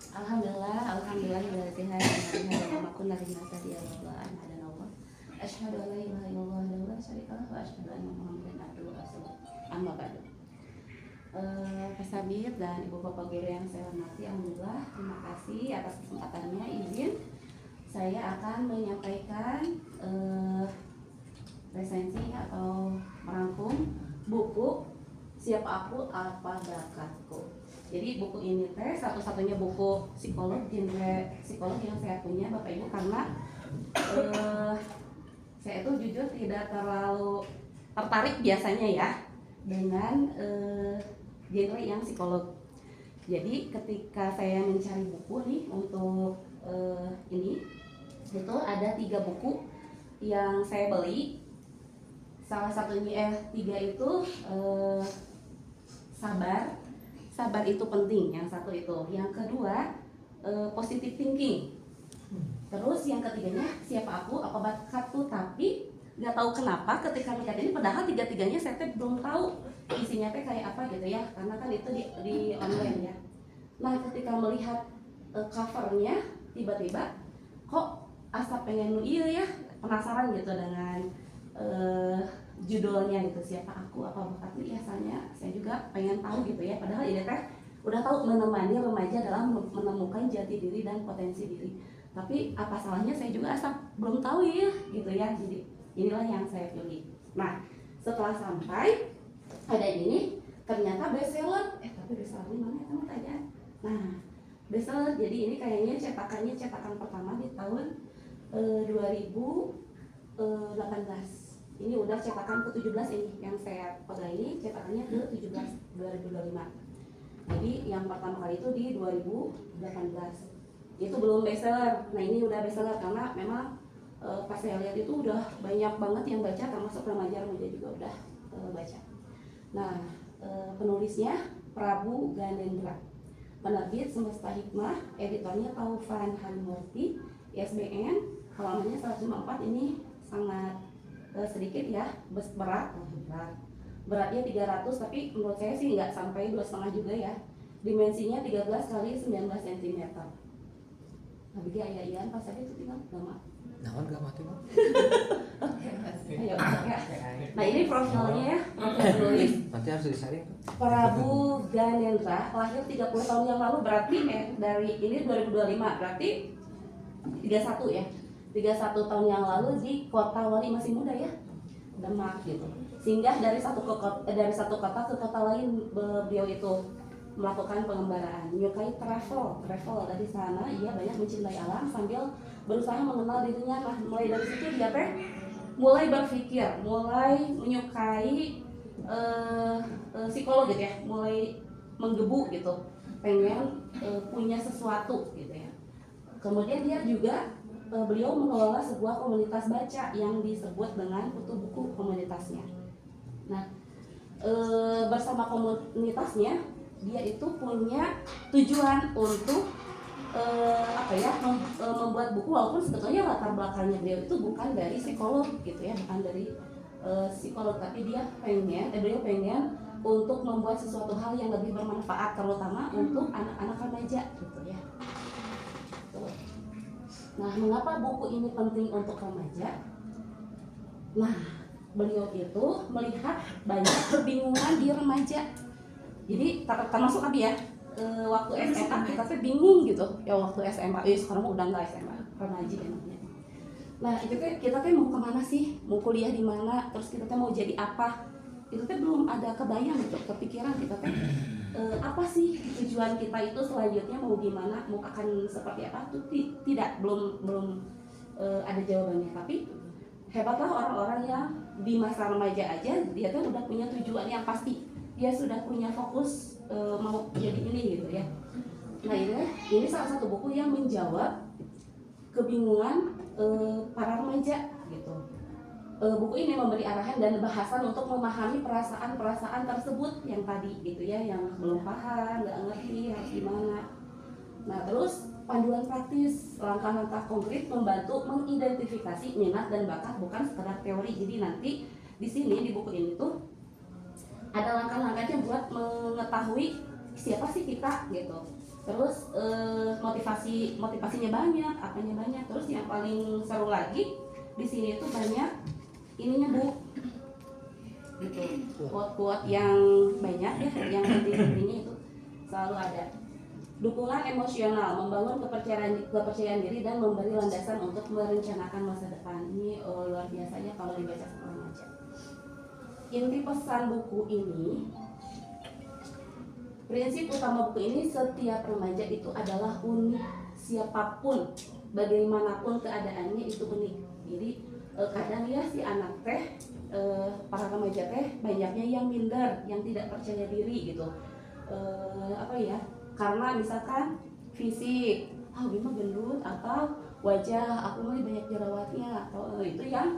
Alhamdulillah, alhamdulillahirabbil alamin. Wa kunna linahtadiya laula an hadana Allah. Asyhadu an la ilaha illallah wa la syarika lahu wa asyhadu anna Muhammadan abduhu wa rasuluh. Amma ba'du. Pasabir dan ibu bapak guru yang saya hormati, alhamdulillah, terima kasih atas kesempatannya. Izin saya akan menyampaikan resensi atau merangkum buku Siapa Aku Apa Bakatku. Jadi buku ini teh satu-satunya buku psikolog genre psikolog yang saya punya Bapak Ibu, karena saya itu jujur tidak terlalu tertarik biasanya ya dengan genre yang psikolog. Jadi ketika saya mencari buku nih untuk ini, itu ada 3 buku yang saya beli. Salah satunya 3 itu Sabar itu penting, yang satu itu. Yang kedua positive thinking. Terus yang ketiganya Siapa Aku Apa Bakatku. Tapi nggak tahu kenapa ketika melihat ini, padahal 3-tiganya saya belum tahu isinya kayak apa gitu ya, karena kan itu di online ya. Nah ketika melihat covernya, tiba-tiba kok asa pengen iya ya, penasaran gitu dengan judulnya gitu, Siapa Aku Apa Bakatku. Biasanya saya juga pengen tahu gitu ya, padahal ini teh udah tahu menemani remaja dalam menemukan jati diri dan potensi diri. Tapi apa salahnya saya juga asal belum tahu ya gitu ya. Jadi inilah yang saya pilih. Nah setelah sampai ada ini, ternyata bestseller. Tapi bestseller mana ya kamu tanya? Nah bestseller, jadi ini kayaknya cetakan pertama di tahun 2018. Ini udah cetakan ke-17 ini yang saya pegang, ini cetakannya ke-17 2025. Jadi yang pertama kali itu di 2018. Itu belum bestseller. Nah ini udah bestseller karena memang pas saya lihat itu udah banyak banget yang baca, termasuk remaja-remaja juga udah baca. Nah penulisnya Prabu Ganendra, penerbit Semesta Hikmah, editornya Taufan Halimurti, ISBN halamannya 154. Ini sangat sedikit ya, beratnya 300, tapi menurut saya sih nggak sampai 2,5 juga ya. Dimensinya 13 kali 19 cm. Nah bagi ayah pas saya itu tinggal gama. Naon gak mati mah? Ayo, ya. Nah ini profilnya ya, profil penulis Nanti harus disaring. Prabu Ganendra, lahir 30 tahun yang lalu, berarti dari ini 2025, berarti 31 ya. 31 tahun yang lalu di kota Wali, masih muda ya, Demak gitu. Singgah dari satu kota ke kota lain, beliau itu melakukan pengembaraan, menyukai travel dari sana. Ia banyak mencintai alam sambil berusaha mengenal dirinya. Nah mulai dari situ dia mulai berpikir, mulai menyukai psikolog gitu ya, mulai menggebu gitu, pengen punya sesuatu gitu ya. Kemudian dia juga beliau mengelola sebuah komunitas baca yang disebut dengan Kutu Buku komunitasnya. Nah bersama komunitasnya dia itu punya tujuan untuk membuat buku, walaupun sebetulnya latar belakangnya beliau itu bukan dari psikolog gitu ya, bukan dari psikolog, tapi beliau pengen untuk membuat sesuatu hal yang lebih bermanfaat, terutama untuk anak-anak remaja gitu ya. Nah, mengapa buku ini penting untuk remaja? Nah, beliau itu melihat banyak kebingungan di remaja. Jadi termasuk abi ya, waktu SMA kita tuh bingung gitu ya, waktu SMA, sekarang udah nggak SMA, remaja namanya. Nah itu kita mau kemana sih, mau kuliah di mana, terus kita mau jadi apa, itu belum ada kebayang gitu, kepikiran kita apa sih tujuan kita itu selanjutnya, mau gimana, mau akan seperti apa tuh belum ada jawabannya. Tapi hebatlah orang-orang yang di masa remaja aja dia tuh udah punya tujuan yang pasti, dia sudah punya fokus mau jadi ini gitu ya. Nah ini salah satu buku yang menjawab kebingungan para remaja gitu. Buku ini memberi arahan dan bahasan untuk memahami perasaan-perasaan tersebut yang tadi gitu ya, yang belum paham, nggak ngerti harus gimana. Nah terus panduan praktis, langkah-langkah konkret membantu mengidentifikasi minat dan bakat, bukan sekedar teori. Jadi nanti di sini di buku ini tuh ada langkah-langkahnya buat mengetahui siapa sih kita gitu. Terus motivasinya banyak, apanya banyak. Terus yang paling seru lagi di sini tuh banyak ininya Bu, gitu. Quote-quote yang banyak ya, yang penting-pentingnya itu selalu ada. Dukungan emosional, membangun kepercayaan diri dan memberi landasan untuk merencanakan masa depan. Ini luar biasanya kalau dibaca sama remaja. Inti pesan buku ini, prinsip utama buku ini, setiap remaja itu adalah unik. Siapapun, bagaimanapun keadaannya itu unik. Jadi kadang ya si anak teh, para remaja teh banyaknya yang minder, yang tidak percaya diri gitu. Karena misalkan fisik, Bima gendut, atau wajah aku mah banyak jerawatnya, atau itu yang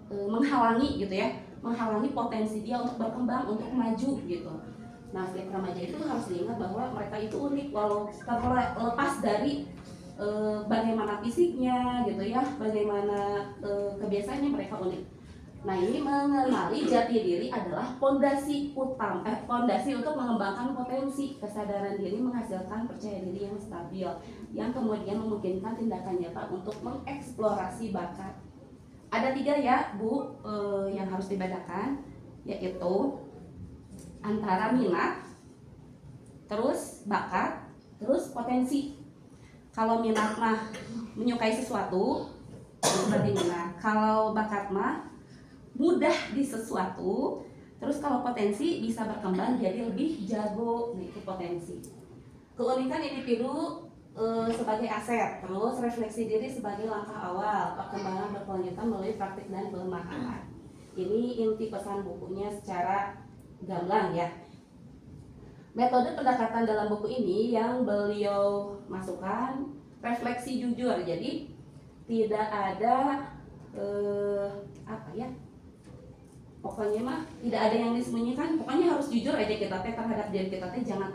menghalangi gitu ya, menghalangi potensi dia untuk berkembang, untuk maju gitu. Nah, setiap remaja itu harus diingat bahwa mereka itu unik, walau terlepas dari bagaimana fisiknya gitu ya, bagaimana kebiasaannya, mereka unik. Nah, ini mengenali jati diri adalah fondasi untuk mengembangkan potensi. Kesadaran diri menghasilkan percaya diri yang stabil, yang kemudian memungkinkan tindakan nyata untuk mengeksplorasi bakat. Ada 3 ya Bu, yang harus dibedakan, yaitu antara minat, terus bakat, terus potensi. Kalau minat mah menyukai sesuatu, berarti minat. Kalau bakat mah mudah di sesuatu, terus kalau potensi bisa berkembang jadi lebih jago. Nah, itu potensi. Keunikan individu sebagai aset, terus refleksi diri sebagai langkah awal perkembangan berkelanjutan melalui praktik dan pemahaman. Ini inti pesan bukunya secara gamblang ya. Metode pendekatan dalam buku ini yang beliau masukkan refleksi jujur. Jadi tidak ada pokoknya mah tidak ada yang disembunyikan, pokoknya harus jujur aja kita teh terhadap diri kita teh, jangan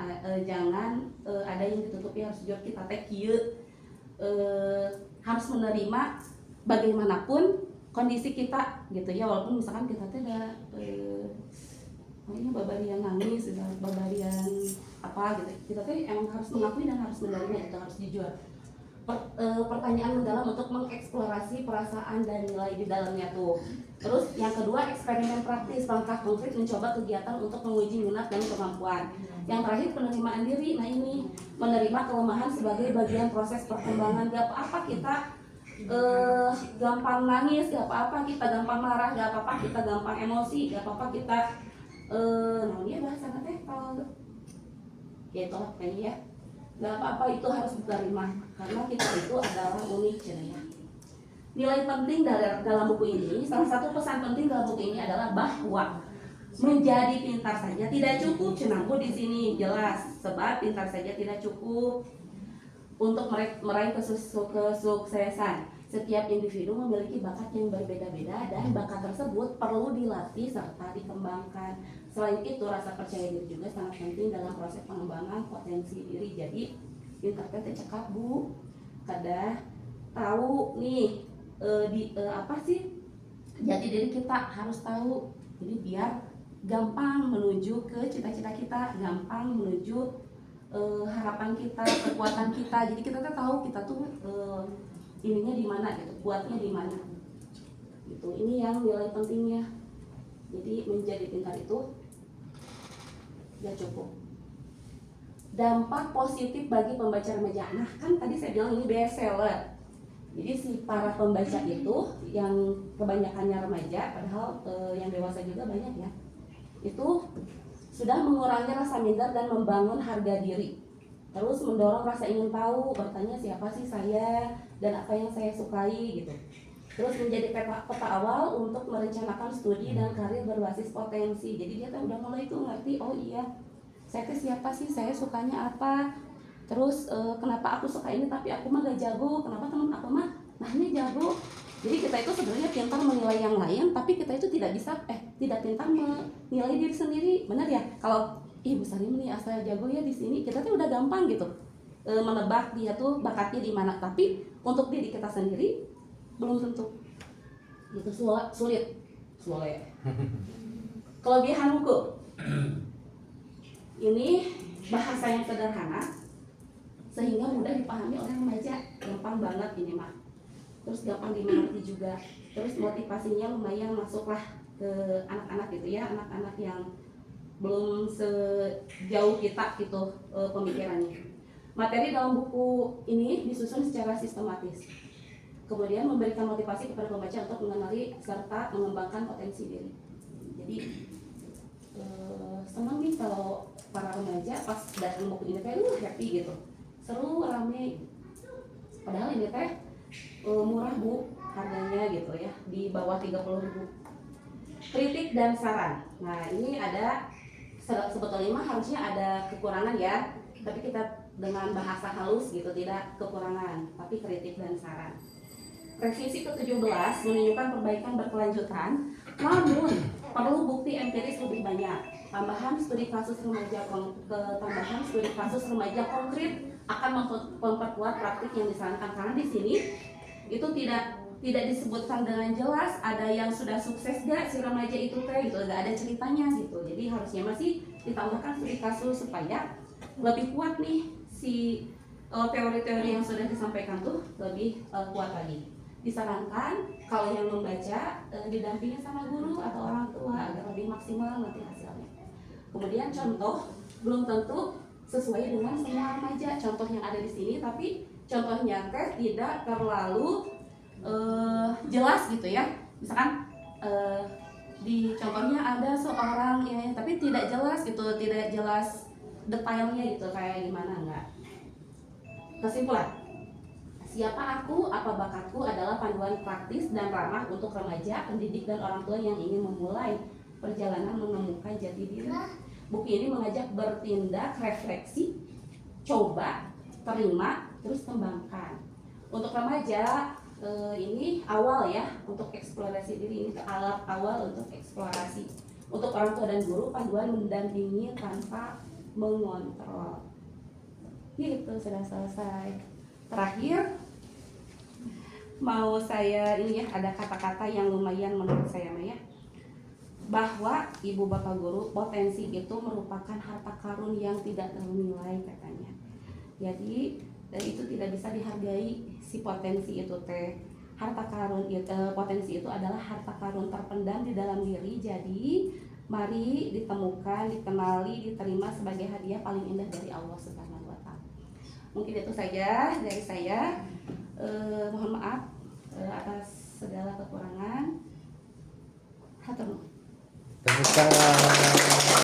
ada yang ditutupi, harus jujur kita teh kieu, harus menerima bagaimanapun kondisi kita gitu ya, walaupun misalkan kita teh ada babarian nangis, babarian apa gitu, kita teh emang harus mengakui dan harus menerima itu, harus jujur. Pertanyaan mendalam untuk mengeksplorasi perasaan dan nilai di dalamnya tuh. Terus yang kedua, eksperimen praktis, langkah konkret mencoba kegiatan untuk menguji minat dan kemampuan. Yang terakhir, penerimaan diri. Nah, ini menerima kelemahan sebagai bagian proses perkembangan. Gak apa-apa kita gampang nangis, gak apa-apa kita gampang marah, gak apa-apa kita gampang emosi, gak apa-apa kita bahasa teh kalau gitu lah kayaknya ya. Gak apa-apa, itu harus diterima karena kita itu adalah unik ya. Nilai penting dalam buku ini, salah satu pesan penting dalam buku ini adalah bahwa menjadi pintar saja tidak cukup. Cenangku di sini jelas, sebab pintar saja tidak cukup untuk meraih kesuksesan. Setiap individu memiliki bakat yang berbeda-beda dan bakat tersebut perlu dilatih serta dikembangkan. Selain itu, rasa percaya diri juga sangat penting dalam proses pengembangan potensi diri. Jadi, pintar teh cekap Bu, kada tahu nih apa sih jati diri kita, harus tahu. Jadi biar gampang menuju ke cita-cita kita, gampang menuju harapan kita, kekuatan kita. Jadi kita tuh tahu kita tuh ininya di mana gitu, kuatnya di mana. Gitu. Ini yang nilai pentingnya. Jadi menjadi pintar itu gak cukup. Dampak positif bagi pembaca remaja. Nah, kan tadi saya bilang ini bestseller. Jadi si para pembaca itu yang kebanyakannya remaja, padahal yang dewasa juga banyak ya. Itu sudah mengurangi rasa minder dan membangun harga diri. Terus mendorong rasa ingin tahu, bertanya siapa sih saya dan apa yang saya sukai gitu. Terus menjadi peta awal untuk merencanakan studi dan karir berbasis potensi. Jadi dia tuh udah mulai tuh ngerti, oh iya, saya tuh siapa sih, saya sukanya apa. Terus kenapa aku suka ini tapi aku mah gak jago, kenapa teman aku mah ini jago. Jadi kita itu sebenarnya pintar menilai yang lain, tapi kita itu tidak pintar menilai diri sendiri, benar ya? Kalau Bu Salim nih asal jago ya di sini, kita tuh udah gampang gitu menebak dia tuh bakatnya di mana, tapi untuk diri kita sendiri belum tentu. Itu sulit. Kelebihan buku ini bahasa yang sederhana sehingga mudah dipahami oleh remaja, gampang banget ini mah. Terus gampang dimengerti juga. Terus motivasinya lumayan masuklah ke anak-anak gitu ya, anak-anak yang belum sejauh kita gitu pemikirannya. Materi dalam buku ini disusun secara sistematis. Kemudian memberikan motivasi kepada pembaca untuk mengenali serta mengembangkan potensi diri. Jadi senang nih kalau para remaja pas datang buku ini teh happy gitu, seru, rame. Padahal ini teh murah Bu harganya gitu ya, di bawah 30.000. Kritik dan saran. Nah ini ada sebetulnya mah harusnya ada kekurangan ya, tapi kita dengan bahasa halus gitu, tidak kekurangan, tapi kritik dan saran. Revisi ke-17 menunjukkan perbaikan berkelanjutan, namun perlu bukti empiris lebih banyak. Tambahan studi kasus remaja konkret akan memperkuat praktik yang disarankan, karena di sini itu tidak disebutkan dengan jelas ada yang sudah sukses gak si remaja itu teh gitu, gak ada ceritanya gitu. Jadi harusnya masih ditambahkan studi kasus supaya lebih kuat nih si teori-teori yang sudah disampaikan tuh lebih kuat lagi. Disarankan kalau yang membaca didampingi sama guru atau orang tua agar lebih maksimal nanti hasilnya. Kemudian contoh belum tentu sesuai dengan semua remaja contoh yang ada di sini, tapi contohnya teh tidak terlalu jelas gitu ya. Misalkan di contohnya ada seorang ya, tapi tidak jelas gitu, tidak jelas detailnya gitu kayak gimana, enggak. Kesimpulan, siapa aku, apa bakatku adalah panduan praktis dan ramah untuk remaja, pendidik dan orang tua yang ingin memulai perjalanan menemukan jati diri. Buku ini mengajak bertindak, refleksi, coba, terima, terus kembangkan. Untuk remaja ini awal ya untuk eksplorasi diri, ini alat awal untuk eksplorasi. Untuk orang tua dan guru, panduan mendampingi tanpa mengontrol. Gitu, sudah selesai. Terakhir mau saya ini ya, ada kata-kata yang lumayan menurut saya ya, bahwa ibu bapak guru, potensi itu merupakan harta karun yang tidak ternilai katanya. Jadi itu tidak bisa dihargai si potensi itu teh. Harta karun itu, potensi itu adalah harta karun terpendam di dalam diri. Jadi mari ditemukan, dikenali, diterima sebagai hadiah paling indah dari Allah Subhanahu wa Ta'ala. Mungkin itu saja dari saya. Mohon maaf atas segala kekurangan. Hatur nuhun.